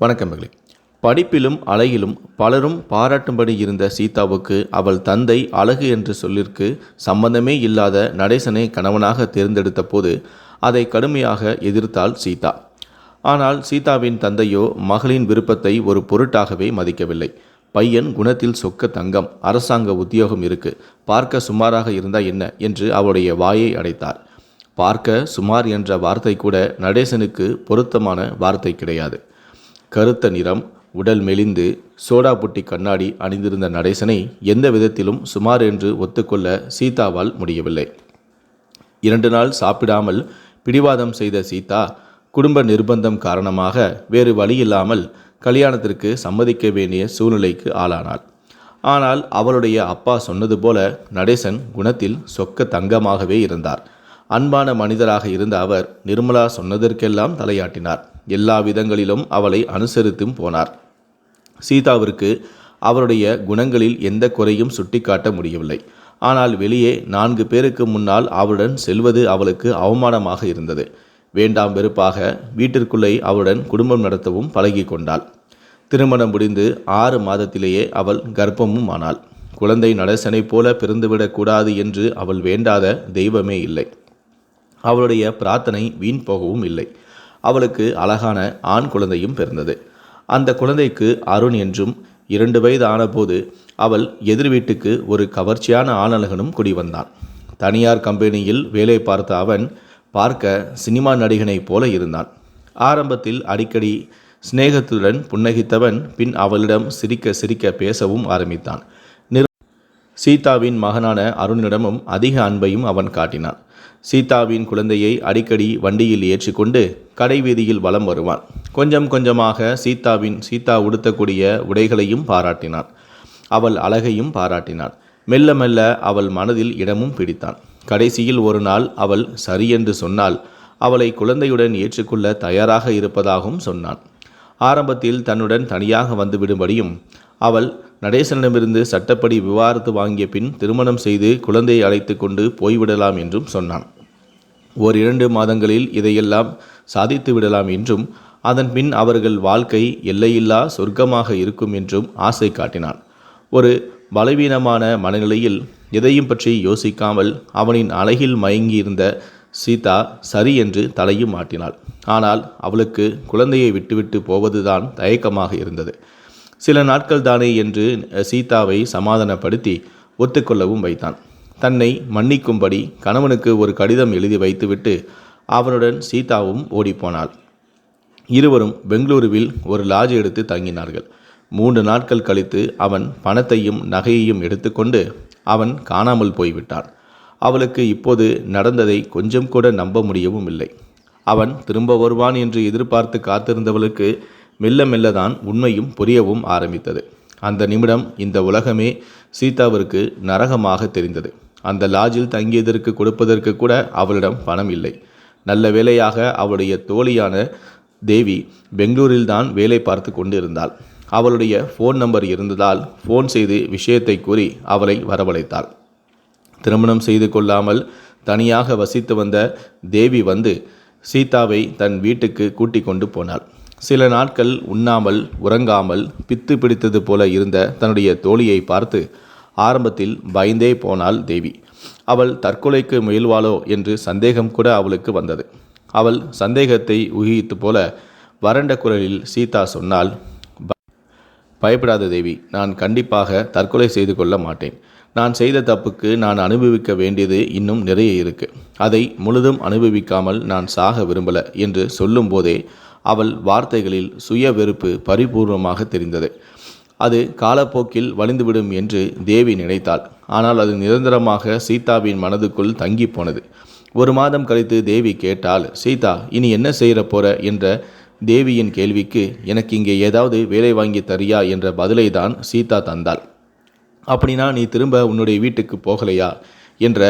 வணக்கம் மகளே. படிப்பிலும் அழகிலும் பலரும் பாராட்டும்படி இருந்த சீதாவுக்கு அவள் தந்தை அழகு என்று சொல்லிற்கு சம்பந்தமே இல்லாத நடேசனை கணவனாக தேர்ந்தெடுத்த போது அதை கடுமையாக எதிர்த்தாள் சீதா. ஆனால் சீதாவின் தந்தையோ மகளின் விருப்பத்தை ஒரு பொருட்டாகவே மதிக்கவில்லை. பையன் குணத்தில் சொக்க தங்கம், அரசாங்க உத்தியோகம் இருக்கு, பார்க்க சுமாராக இருந்தா என்ன என்று அவளுடைய வாயை அடைத்தார். பார்க்க சுமார் என்ற வார்த்தை கூட நடேசனுக்கு பொருத்தமான வார்த்தை கிடையாது. கருத்த நிறம், உடல் மெலிந்து சோடா புட்டி கண்ணாடி அணிந்திருந்த நடேசனை எந்த விதத்திலும் சுமார் என்று ஒத்துக்கொள்ள சீதாவால் முடியவில்லை. 2 நாள் சாப்பிடாமல் பிடிவாதம் செய்த சீதா குடும்ப நிர்பந்தம் காரணமாக வேறு வழியில்லாமல் கல்யாணத்திற்கு சம்மதிக்க வேண்டிய சூழ்நிலைக்கு ஆளானாள். ஆனால் அவளுடைய அப்பா சொன்னது போல நடேசன் குணத்தில் சொக்க தங்கமாகவே இருந்தார். அன்பான மனிதராக இருந்த அவர் நிர்மலா சொன்னதற்கெல்லாம் தலையாட்டினார். எல்லா விதங்களிலும் அவளை அனுசரித்தும் போனார். சீதாவிற்கு அவருடைய குணங்களில் எந்த குறையும் சுட்டிக்காட்ட முடியவில்லை. ஆனால் வெளியே 4 பேருக்கு முன்னால் அவளுடன் செல்வது அவளுக்கு அவமானமாக இருந்தது. வேண்டாம் வெறுப்பாக வீட்டிற்குள்ளே அவளுடன் குடும்பம் நடத்தவும் பழகி கொண்டாள். திருமணம் முடிந்து 6 மாதத்திலேயே அவள் கர்ப்பமும் ஆனாள். குழந்தை நடேசனைப் போல பிறந்துவிடக்கூடாது என்று அவள் வேண்டாத தெய்வமே இல்லை. அவளுடைய பிரார்த்தனை வீண் போகவும் இல்லை. அவளுக்கு அழகான ஆண் குழந்தையும் பிறந்தது. அந்த குழந்தைக்கு அருண் என்றும். 2 வயது ஆனபோது அவள் எதிர் வீட்டுக்கு ஒரு கவர்ச்சியான ஆணழகனும் குடிவந்தான். தனியார் கம்பெனியில் வேலை பார்த்த அவன் பார்க்க சினிமா நடிகனைப் போல இருந்தான். ஆரம்பத்தில் அடிக்கடி சிநேகத்துடன் புன்னகித்தவன் பின் அவளிடம் சிரிக்க சிரிக்க பேசவும் ஆரம்பித்தான். சீதாவின் மகனான அருணிடமும் அதிக அன்பையும் அவன் காட்டினான். சீதாவின் குழந்தையை அடிக்கடி வண்டியில் ஏற்றிக்கொண்டு கடை வீதியில் வலம் வருவான். கொஞ்சம் கொஞ்சமாக சீதா உடுத்தக்கூடிய உடைகளையும் பாராட்டினான். அவள் அழகையும் பாராட்டினான். மெல்ல மெல்ல அவள் மனதில் இடமும் பிடித்தான். கடைசியில் ஒரு நாள் அவள் சரியென்று சொன்னால் அவளை குழந்தையுடன் ஏற்றுக்கொள்ள தயாராக இருப்பதாகவும் சொன்னான். ஆரம்பத்தில் தன்னுடன் தனியாக வந்துவிடும்படியும் அவள் நடேசனிடமிருந்து சட்டப்படி விவாகரத்து வாங்கிய பின் திருமணம் செய்து குழந்தையை அழைத்து கொண்டு போய்விடலாம் என்றும் சொன்னான். 1-2 மாதங்களில் இதையெல்லாம் சாதித்து விடலாம் என்றும் அதன் பின் அவர்கள் வாழ்க்கை எல்லையில்லா சொர்க்கமாக இருக்கும் என்றும் ஆசை காட்டினான். ஒரு பலவீனமான மனநிலையில் எதையும் பற்றி யோசிக்காமல் அவனின் அழகில் மயங்கியிருந்த சீதா சரி என்று தலையும் மாட்டினாள். ஆனால் அவளுக்கு குழந்தையை விட்டுவிட்டு போவதுதான் தயக்கமாக இருந்தது. சில நாட்கள் தானே என்று சீதாவை சமாதானப்படுத்தி ஒத்துக்கொள்ளவும் வைத்தான். தன்னை மன்னிக்கும்படி கணவனுக்கு ஒரு கடிதம் எழுதி வைத்துவிட்டு அவனுடன் சீதாவும் ஓடிப்போனாள். இருவரும் பெங்களூருவில் ஒரு லாட்ஜ் எடுத்து தங்கினார்கள். 3 நாட்கள் கழித்து அவன் பணத்தையும் நகையையும் எடுத்துக்கொண்டு அவன் காணாமல் போய்விட்டான். அவளுக்கு இப்போது நடந்ததை கொஞ்சம் கூட நம்ப முடியவும் இல்லை. அவன் திரும்ப வருவான் என்று எதிர்பார்த்து காத்திருந்தவளுக்கு மெல்ல மெல்லதான் உண்மையும் புரியவும் ஆரம்பித்தது. அந்த நிமிடம் இந்த உலகமே சீதாவிற்கு நரகமாக தெரிந்தது. அந்த லாட்ஜில் தங்கியதற்கு கொடுப்பதற்கு கூட அவளிடம் பணம் இல்லை. நல்ல வேளையாக அவளுடைய தோழியான தேவி பெங்களூரில்தான் வேலை பார்த்து கொண்டு இருந்தாள். அவளுடைய ஃபோன் நம்பர் இருந்ததால் ஃபோன் செய்து விஷயத்தை கூறி அவளை வரவழைத்தாள். திருமணம் செய்து கொள்ளாமல் தனியாக வசித்து வந்த தேவி வந்து சீதாவை தன் வீட்டுக்கு கூட்டிக் கொண்டு போனாள். சில நாட்கள் உண்ணாமல் உறங்காமல் பித்து பிடித்தது போல இருந்த தன்னுடைய தோழியை பார்த்து ஆரம்பத்தில் பயந்தே போனாள் தேவி. அவள் தற்கொலைக்கு முயல்வாளோ என்று சந்தேகம் கூட அவளுக்கு வந்தது. அவள் சந்தேகத்தை ஊகித்து போல வறண்ட குரலில் சீதா சொன்னாள், பயப்படாத தேவி, நான் கண்டிப்பாக தற்கொலை செய்து கொள்ள மாட்டேன். நான் செய்த தப்புக்கு நான் அனுபவிக்க வேண்டியது இன்னும் நிறைய இருக்கு. அதை முழுதும் அனுபவிக்காமல் நான் சாக விரும்பல என்று சொல்லும் போதே அவள் வார்த்தைகளில் சுய வெறுப்பு பரிபூர்ணமாக தெரிந்தது. அது காலப்போக்கில் வலிந்துவிடும் என்று தேவி நினைத்தாள். ஆனால் அது நிரந்தரமாக சீதாவின் மனதுக்குள் தங்கி போனது. 1 மாதம் கழித்து தேவி கேட்டாள், சீதா, இனி என்ன செய்கிற போற என்ற தேவியின் கேள்விக்கு எனக்கு இங்கே ஏதாவது வேலை வாங்கி தரியா என்ற பதிலை தான் சீதா தந்தாள். அப்படின்னா நீ திரும்ப உன்னுடைய வீட்டுக்கு போகலையா என்ற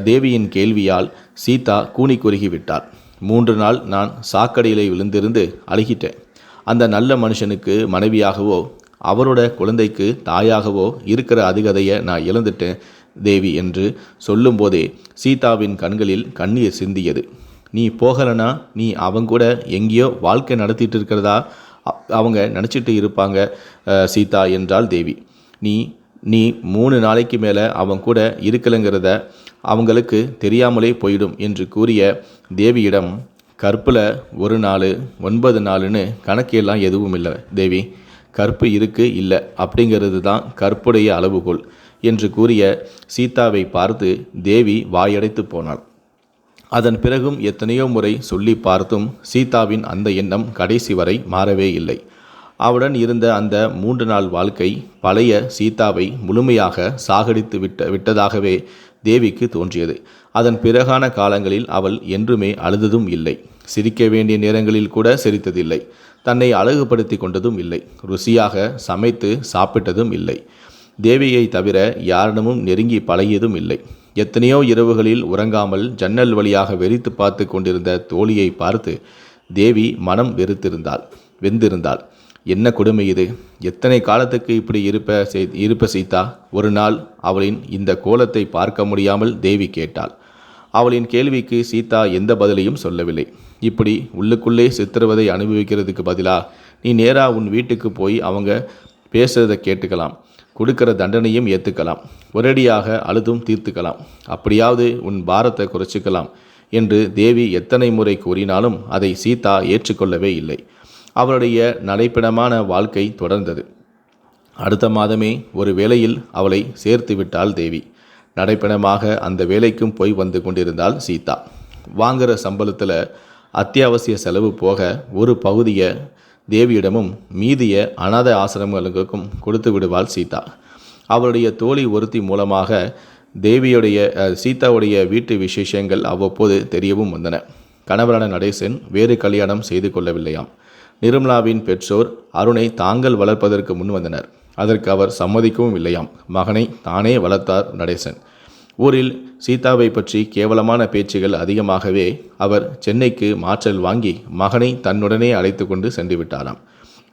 தேவியின் கேள்வியால் சீதா கூனி குறுகி விட்டாள். 3 நாள் நான் சாக்கடையில் விழுந்திருந்து அழுகிட்டேன். அந்த நல்ல மனுஷனுக்கு மனைவியாகவோ அவரோட குழந்தைக்கு தாயாகவோ இருக்கிற அதிகதையை நான் இழந்துட்டேன் தேவி என்று சொல்லும்போதே சீதாவின் கண்களில் கண்ணீர் சிந்தியது. நீ போகலனா நீ அவங்க கூட எங்கேயோ வாழ்க்கை நடத்திட்டு இருக்கிறதா அவங்க நினச்சிட்டு இருப்பாங்க சீதா என்றாள் தேவி. நீ நீ 3 நாளைக்கு மேலே அவன் கூட இருக்கலைங்கிறத அவங்களுக்கு தெரியாமலே போயிடும் என்று கூறிய தேவியிடம், கற்பில் 1 நாள் 9 நாளுன்னு கணக்கெல்லாம் எதுவும் இல்லை தேவி, கற்பு இருக்கு இல்லை அப்படிங்கிறது தான் கற்புடைய அளவுகோல் என்று கூறிய சீதாவை பார்த்து தேவி வாயடைத்து போனாள். அதன் பிறகும் எத்தனையோ முறை சொல்லி பார்த்தும் சீதாவின் அந்த எண்ணம் கடைசி வரை மாறவே இல்லை. அவளுடன் இருந்த அந்த 3 நாள் வாழ்க்கை பழைய சீதாவை முழுமையாக சாகடித்து விட்டதாகவே தேவிக்கு தோன்றியது. அதன் பிறகான காலங்களில் அவள் என்றுமே அழுததும் இல்லை, சிரிக்க வேண்டிய நேரங்களில் கூட சிரித்ததில்லை, தன்னை அழகுபடுத்தி கொண்டதும் இல்லை, ருசியாக சமைத்து சாப்பிட்டதும் இல்லை, தேவியை தவிர யாரிடமும் நெருங்கி பழகியதும் இல்லை. எத்தனையோ இரவுகளில் உறங்காமல் ஜன்னல் வழியாக வெறித்து பார்த்து கொண்டிருந்த தோழியை பார்த்து தேவி மனம் வெந்திருந்தாள். என்ன கொடுமை இது, எத்தனை காலத்துக்கு இப்படி இருப்ப சீதா? ஒரு நாள் அவளின் இந்த கோலத்தை பார்க்க முடியாமல் தேவி கேட்டாள். அவளின் கேள்விக்கு சீதா எந்த பதிலையும் சொல்லவில்லை. இப்படி உள்ளுக்குள்ளே சித்திரவதை அனுபவிக்கிறதுக்கு பதிலா நீ நேரா உன் வீட்டுக்கு போய் அவங்க பேசுறதை கேட்டுக்கலாம், கொடுக்கிற தண்டனையும் ஏற்றுக்கலாம், ஒரேடியாக அழுதும் தீர்த்துக்கலாம், அப்படியாவது உன் பாரத்தை குறைச்சிக்கலாம் என்று தேவி எத்தனை முறை கூறினாலும் அதை சீதா ஏற்றுக்கொள்ளவே இல்லை. அவளுடைய நடைப்பிடமான வாழ்க்கை தொடர்ந்தது. அடுத்த மாதமே ஒரு வேளையில் அவளை சேர்த்து விட்டாள் தேவி. நடைப்பிடமாக அந்த வேலைக்கும் போய் வந்து கொண்டிருந்தாள் சீதா. வாங்குகிற சம்பளத்தில் அத்தியாவசிய செலவு போக ஒரு பகுதியை தேவியிடமும் மீதிய அனாதை ஆசிரமங்களுக்கும் கொடுத்து விடுவாள் சீதா. அவளுடைய தோழி ஒருத்தி மூலமாக சீதாவுடைய வீட்டு விசேஷங்கள் அவ்வப்போது தெரியவும் வந்தன. கணவரான நடேசன் வேறு கல்யாணம் செய்து கொள்ளவில்லையாம். நிர்மலாவின் பெற்றோர் அருணை தாங்கள் வளர்ப்பதற்கு முன் வந்தனர். அதற்கு அவர் சம்மதிக்கவும் இல்லையாம். மகனை தானே வளர்த்தார் நடேசன். ஊரில் சீதாவை பற்றி கேவலமான பேச்சுகள் அதிகமாகவே அவர் சென்னைக்கு மாற்றல் வாங்கி மகனை தன்னுடனே அழைத்து கொண்டு சென்று விட்டாராம்.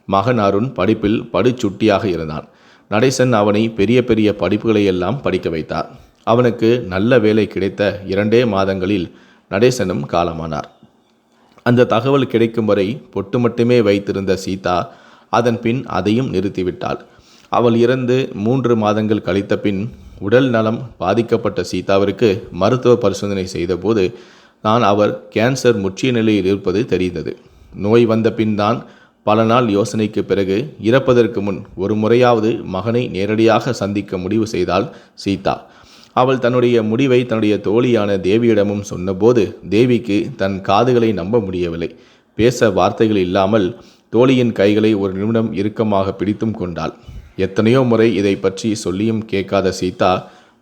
மகன் அருண் படிப்பில் படுச்சுட்டியாக இருந்தான். நடேசன் அவனை பெரிய பெரிய படிப்புகளையெல்லாம் படிக்க வைத்தார். அவனுக்கு நல்ல வேலை கிடைத்த 2 மாதங்களில் நடேசனும் காலமானார். அந்த தகவல் கிடைக்கும் வரை பொட்டு மட்டுமே வைத்திருந்த சீதா அதன் பின் அதையும் நிறுத்திவிட்டாள். அவள் இறந்து 3 மாதங்கள் கழித்த பின் உடல் நலம் பாதிக்கப்பட்ட சீதாவிற்கு மருத்துவ பரிசோதனை செய்தபோது தான் அவர் கேன்சர் முற்றிய நிலையில் இருப்பது தெரிந்தது. நோய் வந்த பின் தான் பல நாள் யோசனைக்கு பிறகு இறப்பதற்கு முன் ஒரு முறையாவது மகனை நேரடியாக சந்திக்க முடிவு செய்தாள் சீதா. அவள் தன்னுடைய முடிவை தன்னுடைய தோழியான தேவியிடமும் சொன்னபோது தேவிக்கு தன் காதுகளை நம்ப முடியவில்லை. பேச வார்த்தைகள் இல்லாமல் தோழியின் கைகளை ஒரு நிமிடம் இறுக்கமாக பிடித்தும் கொண்டாள். எத்தனையோ முறை இதை பற்றி சொல்லியும் கேட்காத சீதா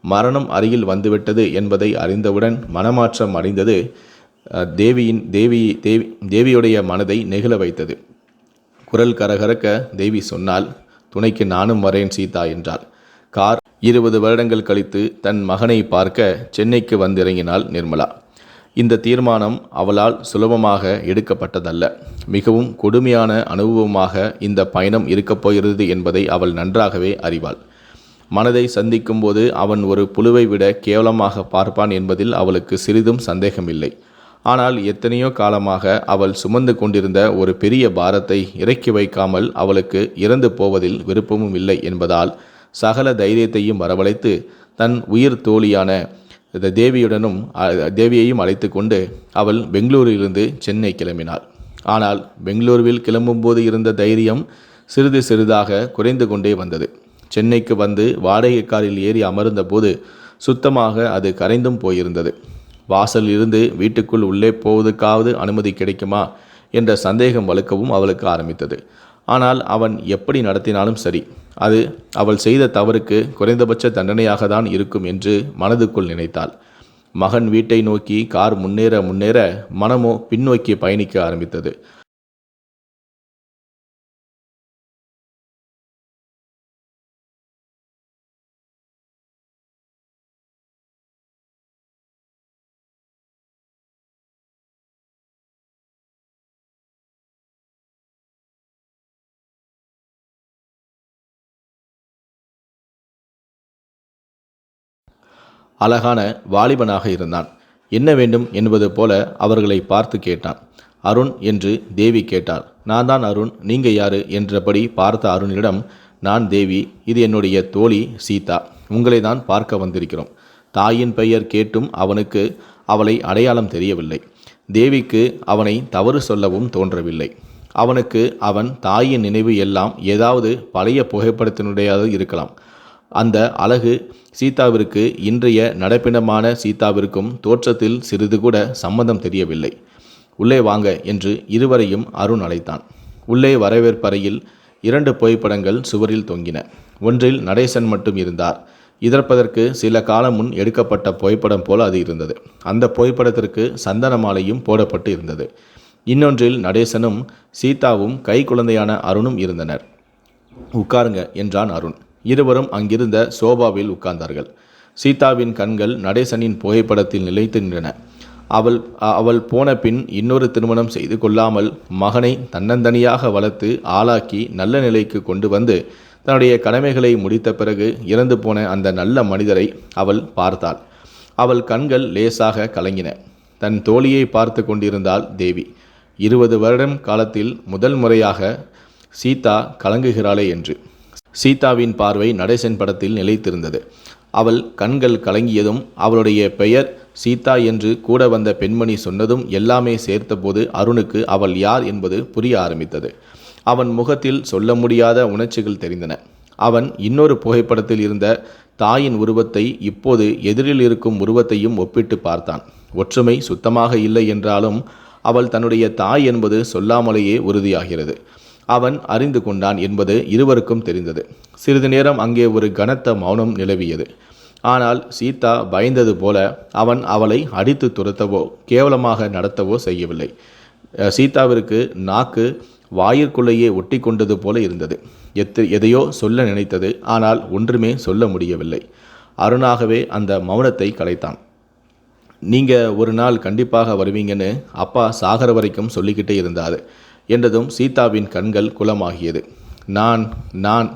மரணம் அருகில் வந்துவிட்டது என்பதை அறிந்தவுடன் மனமாற்றம் அடைந்தது தேவியுடைய மனதை நெகிழ வைத்தது. குரல் கரகரக்க தேவி சொன்னால், துணைக்கு நானும் வரேன் சீதா என்றாள். கார் 20 வருடங்கள் கழித்து தன் மகனை பார்க்க சென்னைக்கு வந்திறங்கினாள் நிர்மலா. இந்த தீர்மானம் அவளால் சுலபமாக எடுக்கப்பட்டதல்ல. மிகவும் கொடுமையான அனுபவமாக இந்த பயணம் இருக்கப் போகிறது என்பதை அவள் நன்றாகவே அறிவாள். மனதை சந்திக்கும் போது அவன் ஒரு புழுவை விட கேவலமாக பார்ப்பான் என்பதில் அவளுக்கு சிறிதும் சந்தேகமில்லை. ஆனால் எத்தனையோ காலமாக அவள் சுமந்து கொண்டிருந்த ஒரு பெரிய பாரத்தை இறக்கி வைக்காமல் அவளுக்கு இறந்து போவதில் விருப்பமும் இல்லை என்பதால் சகல தைரியத்தையும் வரவழைத்து தன் உயிர் தோழியான தேவியையும் அழைத்து கொண்டு அவள் பெங்களூரிலிருந்து சென்னை கிளம்பினாள். ஆனால் பெங்களூருவில் கிளம்பும்போது இருந்த தைரியம் சிறிது சிறிதாக குறைந்து கொண்டே வந்தது. சென்னைக்கு வந்து வாடகை காரில் ஏறி அமர்ந்த போது சுத்தமாக அது கரைந்தும் போயிருந்தது. வாசலில் இருந்து வீட்டுக்குள் உள்ளே போவதற்காவது அனுமதி கிடைக்குமா என்ற சந்தேகம் வலுக்கவும் அவளுக்கு ஆரம்பித்தது. ஆனால் அவன் எப்படி நடத்தினாலும் சரி, அது அவள் செய்த தவறுக்கு குறைந்தபட்ச தண்டனையாக தான் இருக்கும் என்று மனதுக்குள் நினைத்தாள். மகன் வீட்டை நோக்கி கார் முன்னேற மனமோ பின்னோக்கி பயணிக்க ஆரம்பித்தது. அழகான வாலிபனாக இருந்தான். என்ன வேண்டும் என்பது போல அவர்களை பார்த்து கேட்டான். அருண் என்று தேவி கேட்டாள். நான் தான் அருண், நீங்கள் யாரு என்றபடி பார்த்த அருணிடம், நான் தேவி, இது என்னுடைய தோழி சீதா, உங்களை தான் பார்க்க வந்திருக்கிறோம். தாயின் பெயர் கேட்டும் அவனுக்கு அவளை அடையாளம் தெரியவில்லை. தேவிக்கு அவனை தவறு சொல்லவும் தோன்றவில்லை. அவனுக்கு அவன் தாயின் நினைவு எல்லாம் ஏதாவது பழைய புகைப்படத்தினுடையது இருக்கலாம். அந்த அழகு சீதாவிற்கு இன்றைய நடப்பிடமான சீதாவிற்கும் தோற்றத்தில் சிறிது கூட சம்மந்தம் தெரியவில்லை. உள்ளே வாங்க என்று இருவரையும் அருண் அழைத்தான். உள்ளே வரவேற்பறையில் 2 புகைப்படங்கள் சுவரில் தொங்கின. ஒன்றில் நடேசன் மட்டும் இருந்தார். இதற்பதற்கு சில காலம் முன் எடுக்கப்பட்ட புகைப்படம் போல அது இருந்தது. அந்த புகைப்படத்திற்கு சந்தன மாலையும் போடப்பட்டு இருந்தது. இன்னொன்றில் நடேசனும் சீதாவும் கை குழந்தையான அருணும் இருந்தனர். உட்காருங்க என்றான் அருண். இருவரும் அங்கிருந்த சோபாவில் உட்கார்ந்தார்கள். சீதாவின் கண்கள் நடேசனின் புகைப்படத்தில் நிலைத்து நின்றன. அவள் போன பின் இன்னொரு திருமணம் செய்து கொள்ளாமல் மகனை தன்னந்தனியாக வளர்த்து ஆளாக்கி நல்ல நிலைக்கு கொண்டு வந்து தன்னுடைய கடமைகளை முடித்த பிறகு இறந்து போன அந்த நல்ல மனிதரை அவள் பார்த்தாள். அவள் கண்கள் லேசாக கலங்கின. தன் தோழியை பார்த்து கொண்டிருந்தாள் தேவி. 20 வருடம் காலத்தில் முதல் முறையாக சீதா கலங்குகிறாளே என்று. சீதாவின் பார்வை நடேசன் படத்தில் நிலைத்திருந்தது. அவள் கண்கள் கலங்கியதும் அவளுடைய பெயர் சீதா என்று கூட வந்த பெண்மணி சொன்னதும் எல்லாமே சேர்த்தபோது அருணுக்கு அவள் யார் என்பது புரிய ஆரம்பித்தது. அவன் முகத்தில் சொல்ல முடியாத உணர்ச்சிகள் தெரிந்தன. அவன் இன்னொரு புகைப்படத்தில் இருந்த தாயின் உருவத்தை இப்போது எதிரில் இருக்கும் உருவத்தையும் ஒப்பிட்டு பார்த்தான். ஒற்றுமை சுத்தமாக இல்லை என்றாலும் அவள் தன்னுடைய தாய் என்பது சொல்லாமலேயே உறுதியாகிறது. அவன் அறிந்து கொண்டான் என்பது இருவருக்கும் தெரிந்தது. சிறிது நேரம் அங்கே ஒரு கனத்த மௌனம் நிலவியது. ஆனால் சீதா பயந்தது போல அவன் அவளை அடித்து துரத்தவோ கேவலமாக நடத்தவோ செய்யவில்லை. சீதாவிற்கு நாக்கு வாயிற்குள்ளேயே ஒட்டி கொண்டது போல இருந்தது. எதையோ சொல்ல நினைத்தது. ஆனால் ஒன்றுமே சொல்ல முடியவில்லை. அருணாகவே அந்த மௌனத்தை கலைத்தான். நீங்கள் ஒரு நாள் கண்டிப்பாக வருவீங்கன்னு அப்பா சாகர வரைக்கும் சொல்லிக்கிட்டே இருந்தார் என்றதும் சீதாவின் கண்கள் குளமாகியது. நான்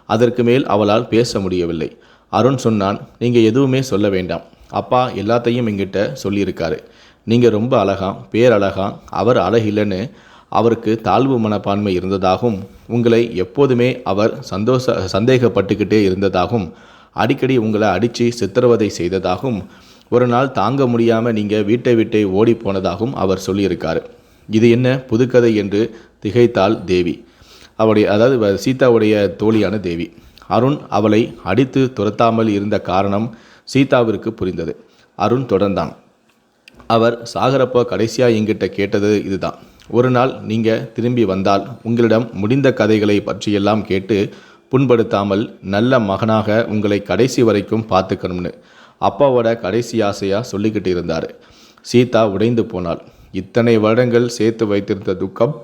அதற்கு மேல் அவளால் பேச முடியவில்லை. அருண் சொன்னான், நீங்கள் எதுவுமே சொல்ல வேண்டாம். அப்பா எல்லாத்தையும் எங்கிட்ட சொல்லியிருக்காரு. நீங்கள் ரொம்ப அழகா, பேரழகா, அவர் அழகில்லைன்னு அவருக்கு தாழ்வு மனப்பான்மை இருந்ததாகவும் உங்களை எப்போதுமே அவர் சந்தேகப்பட்டுக்கிட்டே இருந்ததாகவும் அடிக்கடி உங்களை அடித்து சித்திரவதை செய்ததாகவும் ஒரு நாள் தாங்க முடியாமல் நீங்கள் வீட்டை விட்டே ஓடி போனதாகவும் அவர் சொல்லியிருக்காரு. இது என்ன புதுக்கதை என்று திகைத்தாள் தேவி. அதாவது சீதாவுடைய தோழியான தேவி. அருண் அவளை அடித்து துரத்தாமல் இருந்த காரணம் சீதாவிற்கு புரிந்தது. அருண் தொடர்ந்தான். அவர் சாகரப்போ கடைசியாக என்கிட்ட கேட்டது இதுதான். ஒரு நாள் நீங்கள் திரும்பி வந்தால் உங்களிடம் முடிந்த கதைகளை பற்றியெல்லாம் கேட்டு புண்படுத்தாமல் நல்ல மகனாக உங்களை கடைசி வரைக்கும் பார்த்துக்கணும்னு அப்பாவோட கடைசி ஆசையாக சொல்லிக்கிட்டு இருந்தார். சீதா உடைந்து போனாள். இத்தனை வருடங்கள் சேர்த்து வைத்திருந்த துக்கம்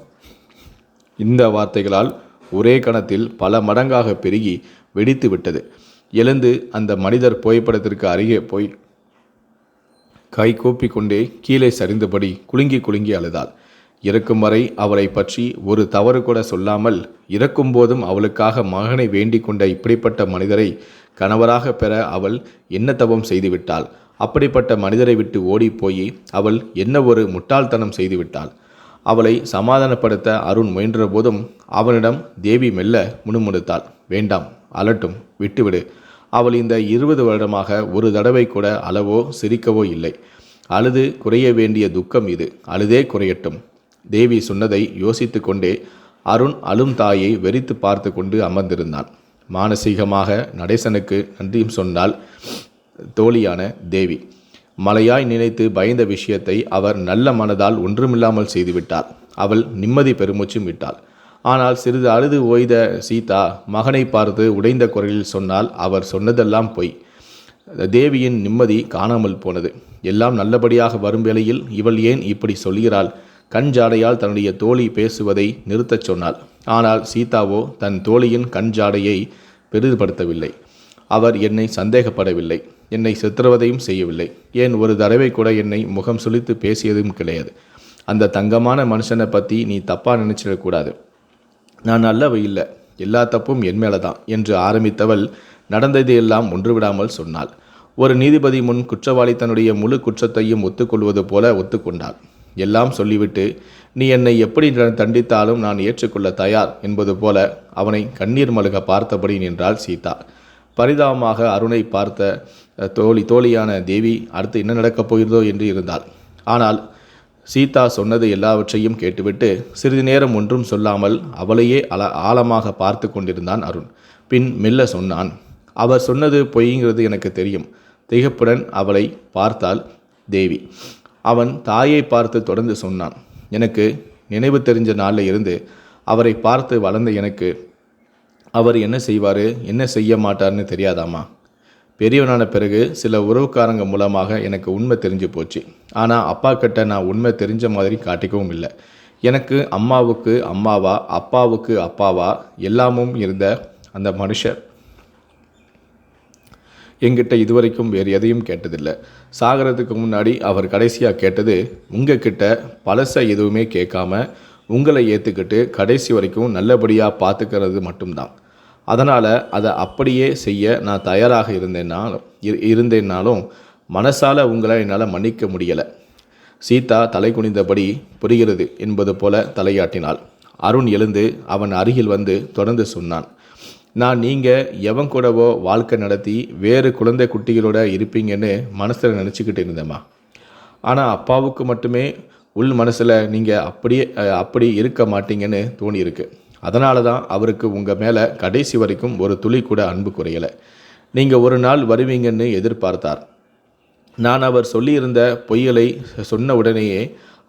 இந்த வார்த்தைகளால் ஒரே கணத்தில் பல மடங்காக பெருகி வெடித்து விட்டது. எழுந்து அந்த மனிதர் புகைப்படத்திற்கு அருகே போய் கை கூப்பி கொண்டே கீழே சரிந்தபடி குலுங்கி குலுங்கி அழுதாள். இறக்கும் வரை அவளை பற்றி ஒரு தவறு கூட சொல்லாமல் இறக்கும் போதும் அவளுக்காக மகனை வேண்டிக் கொண்ட இப்படிப்பட்ட மனிதரை கணவராக பெற அவள் என்ன தவம் செய்துவிட்டாள்? அப்படிப்பட்ட மனிதரை விட்டு ஓடிப்போய் அவள் என்ன ஒரு முட்டாள்தனம் செய்துவிட்டாள்? அவளை சமாதானப்படுத்த அருண் முயன்ற போதும் அவனிடம் தேவி மெல்ல முணுமுணுத்தாள். வேண்டாம், அலட்டும், விட்டுவிடு. அவள் இந்த 20 வருடமாக ஒரு தடவை கூட அளவோ சிரிக்கவோ இல்லை. அழுது குறைய வேண்டிய துக்கம் இது, அழுதே குறையட்டும். தேவி சொன்னதை யோசித்து கொண்டே அருண் அழும் தாயை வெறித்து பார்த்து கொண்டு அமர்ந்திருந்தான். மானசீகமாக நடேசனுக்கு நன்றியும் சொன்னாள் தோழியான தேவி. மலையாய் நினைத்து பயந்த விஷயத்தை அவர் நல்ல மனதால் ஒன்றுமில்லாமல் செய்துவிட்டாள். அவள் நிம்மதி பெருமூச்சும் விட்டாள். ஆனால் சிறிது அழுது ஓய்ந்த சீதா மகனை பார்த்து உடைந்த குரலில் சொன்னால் அவர் சொன்னதெல்லாம் பொய். தேவியின் நிம்மதி காணாமல் போனது. எல்லாம் நல்லபடியாக வரும் வேளையில் இவள் ஏன் இப்படி சொல்கிறாள்? கண் ஜாடையால் தன்னுடைய தோழி பேசுவதை நிறுத்தச் சொன்னாள். ஆனால் சீதாவோ தன் தோழியின் கண் ஜாடையை பெரிதுபடுத்தவில்லை. அவர் என்னை சந்தேகப்படவில்லை, என்னை சித்திரவதையும் செய்யவில்லை, ஏன் ஒரு தடவை கூட என்னை முகம் சுளித்து பேசியதும் கிடையாது. அந்த தங்கமான மனுஷனை பற்றி நீ தப்பாக நினச்சிடக்கூடாது. நான் நல்லவ இல்லை, எல்லா தப்பும் என் மேலே தான் என்று ஆரம்பித்தவள் நடந்ததையெல்லாம் ஒன்றுவிடாமல் சொன்னாள். ஒரு நீதிபதி முன் குற்றவாளி தன்னுடைய முழு குற்றத்தையும் ஒத்துக்கொள்வது போல ஒத்துக்கொண்டாள். எல்லாம் சொல்லிவிட்டு நீ என்னை எப்படி தண்டித்தாலும் நான் ஏற்றுக்கொள்ள தயார் என்பது போல அவனை கண்ணீர் மல்க பார்த்தபடி நின்றாள் சீதா. பரிதாபமாக அருணை பார்த்த தோழியான தேவி அடுத்து என்ன நடக்கப் போகிறதோ என்று இருந்தாள். ஆனால் சீதா சொன்னது எல்லாவற்றையும் கேட்டுவிட்டு சிறிது நேரம் ஒன்றும் சொல்லாமல் அவளையே ஆழமாக பார்த்து கொண்டிருந்தான் அருண். பின் மெல்ல சொன்னான், அவர் சொன்னது பொய்ங்கிறது எனக்கு தெரியும். திகைப்புடன் அவளை பார்த்தாள் தேவி. அவன் தாயை பார்த்து தொடர்ந்து சொன்னான், எனக்கு நினைவு தெரிஞ்ச நாளில் இருந்து அவரை பார்த்து வளர்ந்த எனக்கு அவர் என்ன செய்வார் என்ன செய்ய மாட்டார்னு தெரியாதாமா. பெரியவனான பிறகு சில உறவுக்காரங்க மூலமாக எனக்கு உண்மை தெரிஞ்சு போச்சு. ஆனால் அப்பா கிட்ட நான் உண்மை தெரிஞ்ச மாதிரி காட்டிக்கவும் இல்லை. எனக்கு அம்மாவுக்கு அம்மாவா அப்பாவுக்கு அப்பாவா எல்லாமும் இருந்த அந்த மனுஷர் என்கிட்ட இதுவரைக்கும் வேறு எதையும் கேட்டதில்லை. சாகிறதுக்கு முன்னாடி அவர் கடைசியாக கேட்டது உங்ககிட்ட பழச எதுவுமே கேட்காம உங்களை ஏற்றுக்கிட்டு கடைசி வரைக்கும் நல்லபடியாக பார்த்துக்கிறது மட்டும்தான். அதனால் அதை அப்படியே செய்ய நான் தயாராக இருந்தேன்னாலும் மனசால் உங்களை என்னால் மன்னிக்க முடியலை. சீதா தலை குனிந்தபடி புரிகிறது என்பது போல தலையாட்டினாள். அருண் எழுந்து அவன் அருகில் வந்து தொடர்ந்து சொன்னான், நான் நீங்கள் எவன் கூடவோ வாழ்க்கை நடத்தி வேறு குழந்தை குட்டிகளோட இருப்பீங்கன்னு மனசில் நினச்சிக்கிட்டு இருந்தேம்மா. ஆனால் அப்பாவுக்கு மட்டுமே உள் மனசில் நீங்கள் அப்படி இருக்க மாட்டீங்கன்னு தோணியிருக்கு. அதனால தான் அவருக்கு உங்கள் மேலே கடைசி வரைக்கும் ஒரு துளி கூட அன்பு குறையலை. நீங்கள் ஒரு நாள் வருவீங்கன்னு எதிர்பார்த்தார். நான் அவர் சொல்லியிருந்த பொய்களை சொன்ன உடனேயே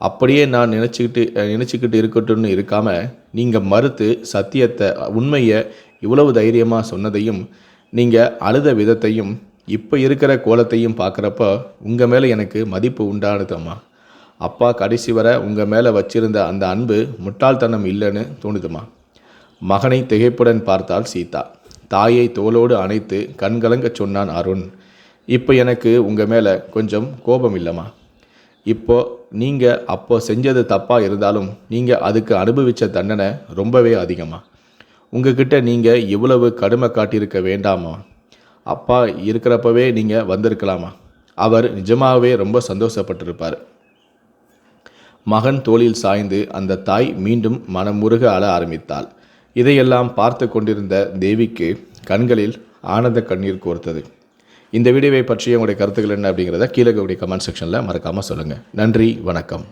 அப்படியே நான் நினச்சிக்கிட்டு இருக்கட்டும்னு இருக்காமல் நீங்கள் மறுத்து சத்தியத்தை உண்மையை இவ்வளவு தைரியமாக சொன்னதையும் நீங்கள் அழுத விதத்தையும் இப்போ இருக்கிற கோலத்தையும் பார்க்குறப்ப உங்கள் மேலே எனக்கு மதிப்பு உண்டானதம்மா. அப்பா கடைசி வர உங்கள் மேலே வச்சிருந்த அந்த அன்பு முட்டாள்தனம் இல்லைன்னு தோணுதுமா. மகனை திகைப்புடன் பார்த்தாள் சீதா. தாயை தோளோடு அணைத்து கண்கலங்க சொன்னான் அருண். இப்போ எனக்கு உங்கள் மேலே கொஞ்சம் கோபம் இல்லைம்மா. இப்போ நீங்கள் அப்போ செஞ்சது தப்பாக இருந்தாலும் நீங்கள் அதுக்கு அனுபவித்த தண்டனை ரொம்பவே அதிகமாக. உங்ககிட்ட நீங்கள் இவ்வளவு கடுமை காட்டியிருக்க வேண்டாமா. அப்பா இருக்கிறப்பவே நீங்கள் வந்திருக்கலாமா. அவர் நிஜமாகவே ரொம்ப சந்தோஷப்பட்டிருப்பார். மகன் தோளில் சாய்ந்து அந்த தாய் மீண்டும் மனமுருக அழ ஆரம்பித்தாள். இதையெல்லாம் பார்த்து கொண்டிருந்த தேவிக்கு கண்களில் ஆனந்த கண்ணீர் கோர்த்தது. இந்த வீடியோவை பற்றிய உங்களுடைய கருத்துக்கள் என்ன அப்படிங்கிறத கீழே கமெண்ட் செக்ஷனில் மறக்காமல் சொல்லுங்கள். நன்றி, வணக்கம்.